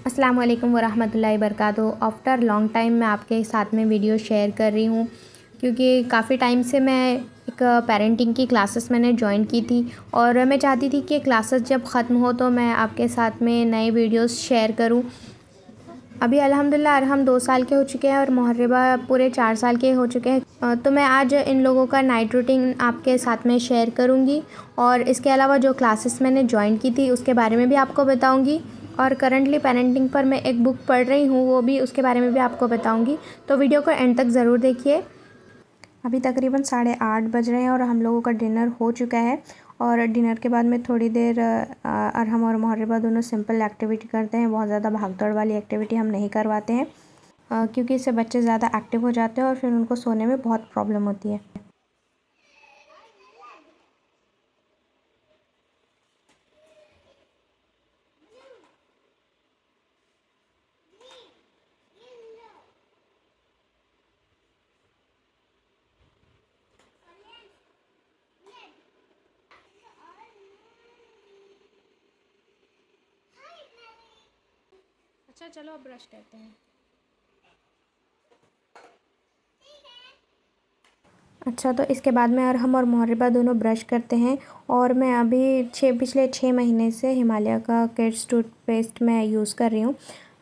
अस्सलाम वालेकुम वरहमतुल्लाहि वबरकातुहू। आफ्टर लॉन्ग टाइम मैं आपके साथ में वीडियो शेयर कर रही हूँ, क्योंकि काफ़ी टाइम से मैं एक पेरेंटिंग की क्लासेस मैंने जॉइन की थी और मैं चाहती थी कि क्लासेस जब ख़त्म हो तो मैं आपके साथ में नए वीडियोस शेयर करूँ। अभी अल्हम्दुलिल्लाह अरहम 2 साल के हो चुके हैं और मुहर्रिबा पूरे 4 साल के हो चुके हैं। तो मैं आज इन लोगों का नाइट रूटीन आपके साथ में शेयर करूँगी और इसके अलावा जो क्लासेस मैंने जॉइन की थी उसके बारे में भी आपको बताऊँगी। और करंटली पेरेंटिंग पर मैं एक बुक पढ़ रही हूँ, वो भी उसके बारे में भी आपको बताऊँगी। तो वीडियो को एंड तक ज़रूर देखिए। अभी तकरीबन 8:30 बज रहे हैं और हम लोगों का डिनर हो चुका है। और डिनर के बाद में थोड़ी देर अरहम और मुहर्रिबा दोनों सिंपल एक्टिविटी करते हैं। बहुत ज़्यादा भागदौड़ वाली एक्टिविटी हम नहीं करवाते हैं, क्योंकि इससे बच्चे ज़्यादा एक्टिव हो जाते हैं और फिर उनको सोने में बहुत प्रॉब्लम होती है। अच्छा चलो अब ब्रश करते हैं। अच्छा, तो इसके बाद में अरहम और मुहर्रिबा दोनों ब्रश करते हैं और मैं अभी पिछले 6 महीने से हिमालय का किड्स टूथपेस्ट मैं यूज़ कर रही हूँ,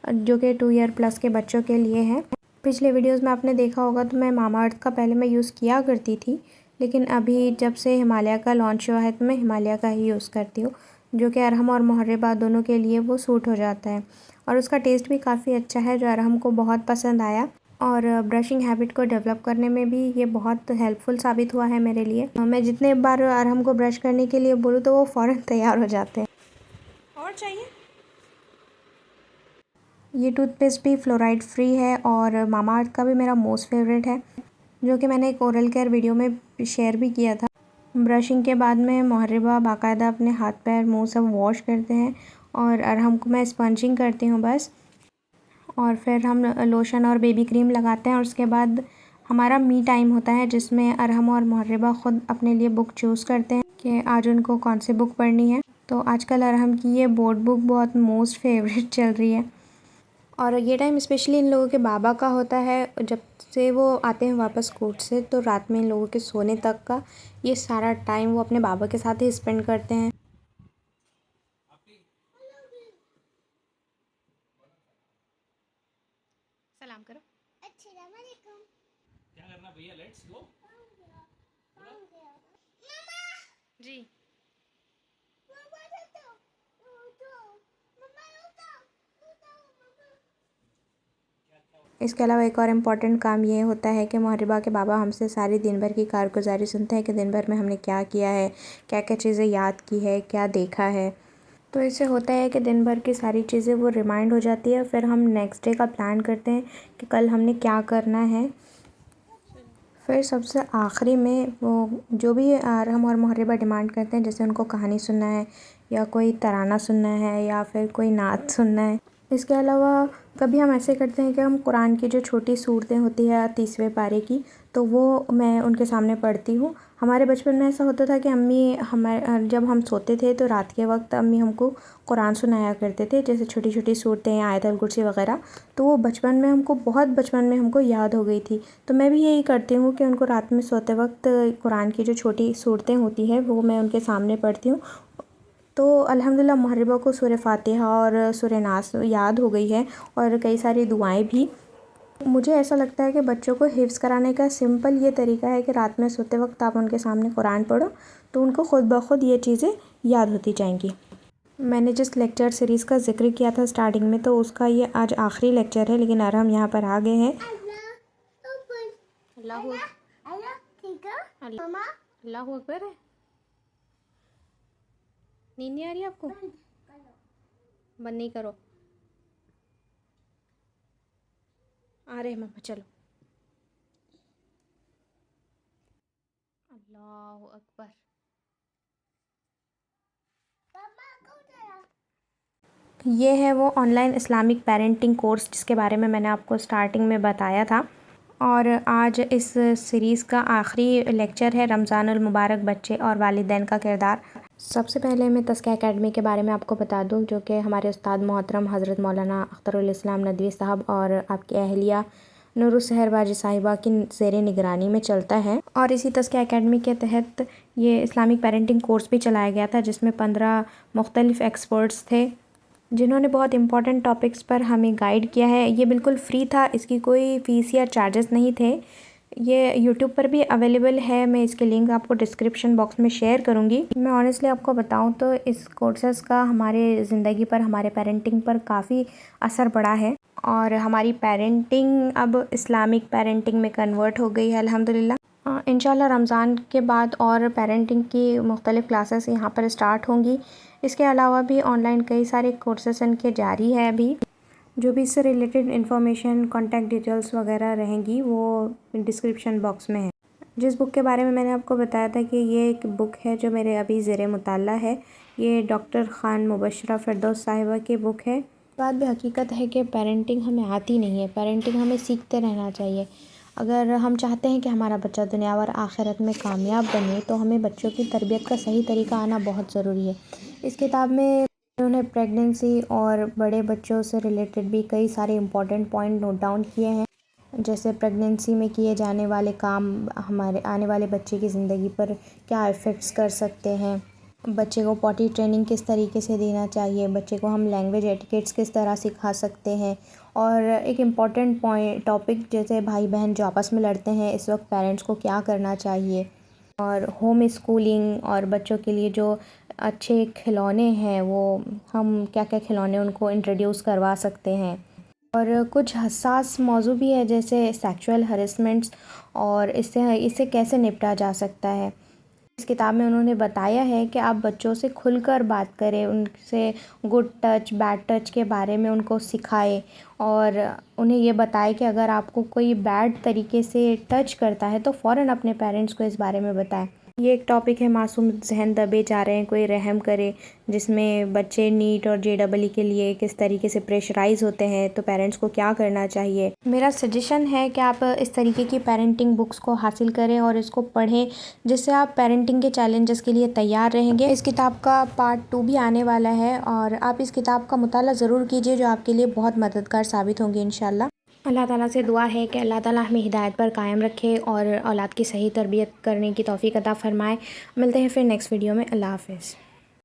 जो कि 2 ईयर प्लस के बच्चों के लिए है। पिछले वीडियोस में आपने देखा होगा तो मैं मामाअर्थ का पहले मैं यूज़ किया करती थी, लेकिन अभी जब से हिमालय का लॉन्च हुआ है तो मैं हिमालय का ही यूज़ करती हूँ, जो कि अरहम और मुहर्रिबा दोनों के लिए वो सूट हो जाता है। और उसका टेस्ट भी काफ़ी अच्छा है, जो अरहम को बहुत पसंद आया। और ब्रशिंग हैबिट को डेवलप करने में भी ये बहुत हेल्पफुल साबित हुआ है मेरे लिए। मैं जितने बार अरहम को ब्रश करने के लिए बोलूँ तो वो फ़ौरन तैयार हो जाते हैं। और चाहिए? ये टूथपेस्ट भी फ्लोराइड फ्री है और मामाअर्थ का भी मेरा मोस्ट फेवरेट है, जो कि मैंने एक ओरल केयर वीडियो में शेयर भी किया था। ब्रशिंग के बाद में मुहर्रिबा बाकायदा अपने हाथ पैर मुंह सब वॉश करते हैं और अरहम को मैं स्पंजिंग करती हूँ बस। और फिर हम लोशन और बेबी क्रीम लगाते हैं और उसके बाद हमारा मी टाइम होता है, जिसमें अरहम और मुहर्रिबा ख़ुद अपने लिए बुक चूज़ करते हैं कि आज उनको कौन सी बुक पढ़नी है। तो आजकल अरहम की ये बोर्ड बुक बहुत मोस्ट फेवरेट चल रही है और ये टाइम स्पेशली इन लोगों के बाबा का होता है। जब से वो आते हैं वापस कोर्ट से तो रात में इन लोगों के सोने तक का ये सारा टाइम वो अपने बाबा के साथ ही स्पेंड करते हैं। सलाम करो। अस्सलाम वालेकुम। क्या करना भैया, लेट्स गो। जी। इसके अलावा एक और इम्पॉर्टेंट काम ये होता है कि मुहर्रिबा के बाबा हमसे सारी दिन भर की कारगुजारी सुनते हैं कि दिन भर में हमने क्या किया है, क्या क्या चीज़ें याद की है, क्या देखा है। तो इससे होता है कि दिन भर की सारी चीज़ें वो रिमाइंड हो जाती है। फिर हम नेक्स्ट डे का प्लान करते हैं कि कल हमने क्या करना है। फिर सबसे आखिरी में वो जो भी अरहम और मुहर्रिबा डिमांड करते हैं, जैसे उनको कहानी सुनना है या कोई तराना सुनना है या फिर कोई नात सुनना है। इसके अलावा कभी हम ऐसे करते हैं कि हम कुरान की जो छोटी सूरतें होती है 30वें पारे की, तो वो मैं उनके सामने पढ़ती हूँ। हमारे बचपन में ऐसा होता था कि अम्मी हमारे जब हम सोते थे तो रात के वक्त अम्मी हमको कुरान सुनाया करते थे, जैसे छोटी छोटी सूरतें, आयतुल कुर्सी वगैरह। तो वो बचपन में हमको याद हो गई थी। तो मैं भी यही करती हूँ कि उनको रात में सोते वक्त कुरान की जो छोटी सूरतें होती हैं वो मैं उनके सामने पढ़ती हूँ। तो अल्हम्दुलिल्लाह मुहर्रिबा को सूरह फ़ातिहा और सूरह नास याद हो गई है और कई सारी दुआएं भी। मुझे ऐसा लगता है कि बच्चों को हिफ्ज़ कराने का सिंपल ये तरीका है कि रात में सोते वक्त आप उनके सामने कुरान पढ़ो, तो उनको ख़ुद ब खुद ये चीज़ें याद होती जाएंगी। मैंने जिस लेक्चर सीरीज़ का ज़िक्र किया था स्टार्टिंग में, तो उसका ये आज आखिरी लेक्चर है, लेकिन अरहम यहाँ पर आ गए हैं। अल्लाहु अकबर है। नींद नहीं आ रही आपको? बंद नहीं करो। आ रहे मम्मा, चलो। अल्लाहु अकबर। ये है वो ऑनलाइन इस्लामिक पेरेंटिंग कोर्स जिसके बारे में मैंने आपको स्टार्टिंग में बताया था। और आज इस सीरीज़ का आखिरी लेक्चर है, रमज़ानुल मुबारक बच्चे और वालिदैन का किरदार। सबसे पहले मैं तस्कीया एकेडमी के बारे में आपको बता दूं, जो कि हमारे उस्ताद मोहतरम हज़रत मौलाना अख्तरुल इस्लाम नदवी साहब और आपकी अहलिया नूरुस्सहर बाजी साहिबा की ज़ेर निगरानी में चलता है। और इसी तस्कीया एकेडमी के तहत ये इस्लामिक पेरेंटिंग कोर्स भी चलाया गया था, जिसमें 15 मुख्तलिफ़ एक्सपर्ट्स थे जिन्होंने बहुत इंपॉर्टेंट टॉपिक्स पर हमें गाइड किया है। ये बिल्कुल फ्री था, इसकी कोई फ़ीस या चार्जेस नहीं थे। ये यूट्यूब पर भी अवेलेबल है, मैं इसके लिंक आपको डिस्क्रिप्शन बॉक्स में शेयर करूँगी। मैं ऑनेस्टली आपको बताऊँ तो इस कोर्सेज़ का हमारे ज़िंदगी पर, हमारे पेरेंटिंग पर काफ़ी असर पड़ा है और हमारी पेरेंटिंग अब इस्लामिक पेरेंटिंग में कन्वर्ट हो गई है अल्हम्दुलिल्लाह। इंशाल्लाह रमज़ान के बाद और पेरेंटिंग की मुख्तलिफ़ क्लासेस यहाँ पर स्टार्ट होंगी। इसके अलावा भी ऑनलाइन कई सारे कोर्सेस इनके जारी है अभी। जो भी इससे रिलेटेड इन्फॉर्मेशन, कॉन्टैक्ट डिटेल्स वगैरह रहेंगी वो डिस्क्रिप्शन बॉक्स में है। जिस बुक के बारे में मैंने आपको बताया था कि ये एक बुक है जो मेरे अभी ज़ेरे मुताला है, ये डॉक्टर ख़ान मुबशरा फ़िरदौस साहिबा की बुक है। बात भी हकीकत है कि पेरेंटिंग हमें आती नहीं है, पेरेंटिंग हमें सीखते रहना चाहिए। अगर हम चाहते हैं कि हमारा बच्चा दुनिया और आखिरत में कामयाब बने, तो हमें बच्चों की तरबियत का सही तरीका आना बहुत ज़रूरी है। इस किताब में उन्होंने प्रेगनेंसी और बड़े बच्चों से रिलेटेड भी कई सारे इम्पोर्टेंट पॉइंट नोट डाउन किए हैं, जैसे प्रेगनेंसी में किए जाने वाले काम हमारे आने वाले बच्चे की ज़िंदगी पर क्या इफ़ेक्ट्स कर सकते हैं, बच्चे को पॉटी ट्रेनिंग किस तरीके से देना चाहिए, बच्चे को हम लैंग्वेज एटिकेट्स किस तरह सिखा सकते हैं, और एक इम्पॉर्टेंट टॉपिक जैसे भाई बहन जो आपस में लड़ते हैं, इस वक्त पेरेंट्स को क्या करना चाहिए, और होम स्कूलिंग और बच्चों के लिए जो अच्छे खिलौने हैं वो हम क्या क्या खिलौने उनको इंट्रोड्यूस करवा सकते हैं। और कुछ हसास मौजू भी है जैसे सेक्सुअल हरेसमेंट्स और इससे कैसे निपटा जा सकता है। इस किताब में उन्होंने बताया है कि आप बच्चों से खुलकर बात करें, उनसे गुड टच, बैड टच के बारे में उनको सिखाएं और उन्हें ये बताएं कि अगर आपको कोई बैड तरीके से टच करता है तो फ़ौरन अपने पेरेंट्स को इस बारे में बताएं। ये एक टॉपिक है, मासूम जहन दबे जा रहे हैं, कोई रहम करे, जिसमें बच्चे नीट और JEE के लिए किस तरीके से प्रेशराइज़ होते हैं, तो पेरेंट्स को क्या करना चाहिए। मेरा सजेशन है कि आप इस तरीके की पेरेंटिंग बुक्स को हासिल करें और इसको पढ़ें, जिससे आप पेरेंटिंग के चैलेंजेस के लिए तैयार रहेंगे। इस किताब का पार्ट 2 भी आने वाला है और आप इस किताब का मुताला ज़रूर कीजिए, जो आपके लिए बहुत मददगार साबित होंगी इंशाल्लाह। अल्लाह ताला से दुआ है कि अल्लाह ताला हमें हिदायत पर कायम रखे और औलाद की सही तरबियत करने की तौफ़ीक अता फ़रमाए। मिलते हैं फिर नेक्स्ट वीडियो में। अल्लाह हाफ़िज़।